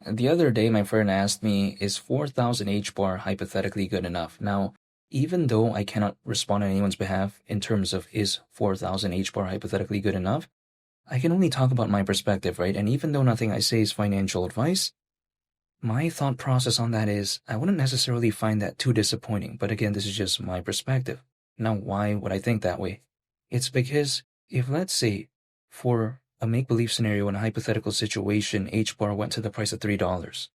The other day, my friend asked me, is 4,000 H bar hypothetically good enough? Now, even though I cannot respond on anyone's behalf in terms of is 4,000 H bar hypothetically good enough, I can only talk about my perspective, right? And even though nothing I say is financial advice, my thought process on that is I wouldn't necessarily find that too disappointing. But again, this is just my perspective. Now, why would I think that way? It's because if, let's say, for a make-believe scenario in a hypothetical situation, H bar went to the price of $3.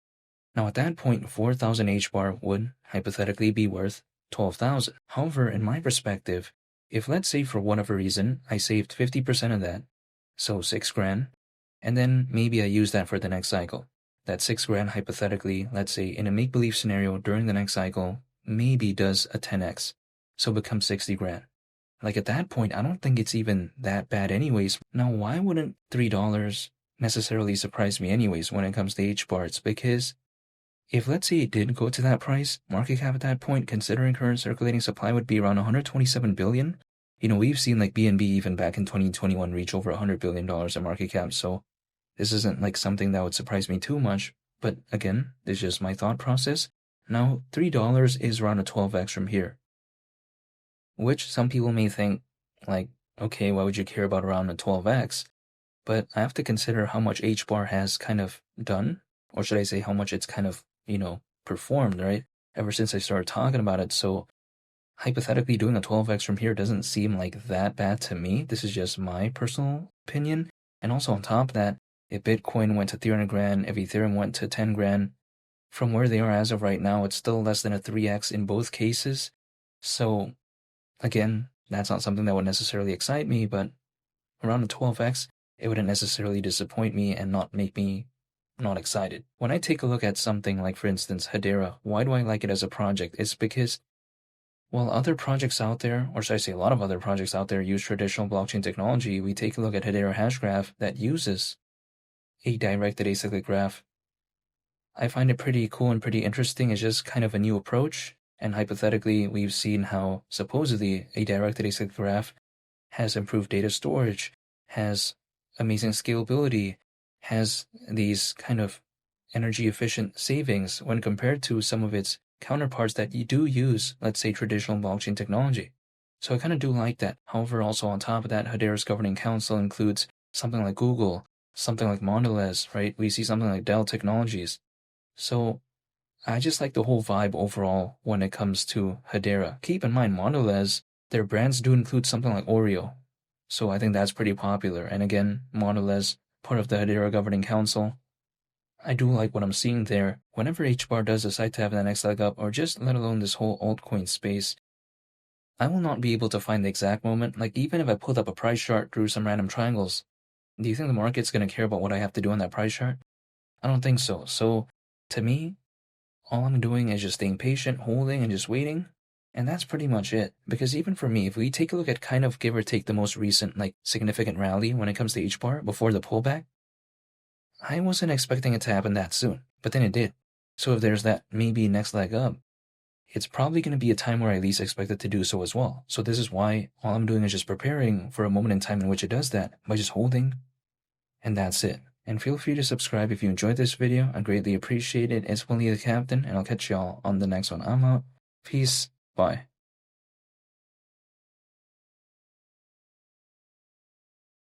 Now, at that point, 4,000 H bar would hypothetically be worth 12,000. However, in my perspective, if let's say for whatever reason I saved 50% of that, so 6 grand, and then maybe I use that for the next cycle. That 6 grand hypothetically, let's say in a make-believe scenario during the next cycle, maybe does a 10x, so becomes 60 grand. Like at that point, I don't think it's even that bad anyways. Now, why wouldn't $3 necessarily surprise me anyways when it comes to H bar? It's because if let's say it did go to that price, market cap at that point, considering current circulating supply would be around 127 billion. We've seen like BNB even back in 2021 reach over $100 billion in market cap, so this isn't like something that would surprise me too much. But again, this is just my thought process. Now, $3 is around a 12x from here, which some people may think, like, okay, why would you care about around a 12x? But I have to consider how much H bar has kind of done, or should I say how much it's kind of, performed, right? Ever since I started talking about it. So hypothetically doing a 12x from here doesn't seem like that bad to me. This is just my personal opinion. And also on top of that, if Bitcoin went to 300 grand, if Ethereum went to 10 grand, from where they are as of right now, it's still less than a 3x in both cases. So again, that's not something that would necessarily excite me, but around a 12x, it wouldn't necessarily disappoint me and not make me not excited. When I take a look at something like, for instance, Hedera, why do I like it as a project? It's because while other projects out there, or should I say a lot of other projects out there use traditional blockchain technology, we take a look at Hedera Hashgraph that uses a directed acyclic graph. I find it pretty cool and pretty interesting. It's just kind of a new approach. And hypothetically, we've seen how supposedly a directed acyclic graph has improved data storage, has amazing scalability, has these kind of energy efficient savings when compared to some of its counterparts that you do use, let's say, traditional blockchain technology. So I kind of do like that. However, also on top of that, Hedera's governing council includes something like Google, something like Mondelez, right? We see something like Dell Technologies. So I just like the whole vibe overall when it comes to Hedera. Keep in mind, Mondelez, their brands do include something like Oreo. So I think that's pretty popular. And again, Mondelez, part of the Hedera governing council. I do like what I'm seeing there. Whenever HBAR does decide to have the next leg up, or just let alone this whole altcoin space, I will not be able to find the exact moment. Like even if I pulled up a price chart through some random triangles, do you think the market's going to care about what I have to do on that price chart? I don't think so. So to me, all I'm doing is just staying patient, holding, and just waiting. And that's pretty much it. Because even for me, if we take a look at kind of give or take the most recent, like significant rally when it comes to HBAR before the pullback, I wasn't expecting it to happen that soon, but then it did. So if there's that maybe next leg up, it's probably going to be a time where I least expect it to do so as well. So this is why all I'm doing is just preparing for a moment in time in which it does that by just holding. And that's it. And feel free to subscribe if you enjoyed this video. I greatly appreciate it. It's Willie the Captain, and I'll catch y'all on the next one. I'm out. Peace. Bye.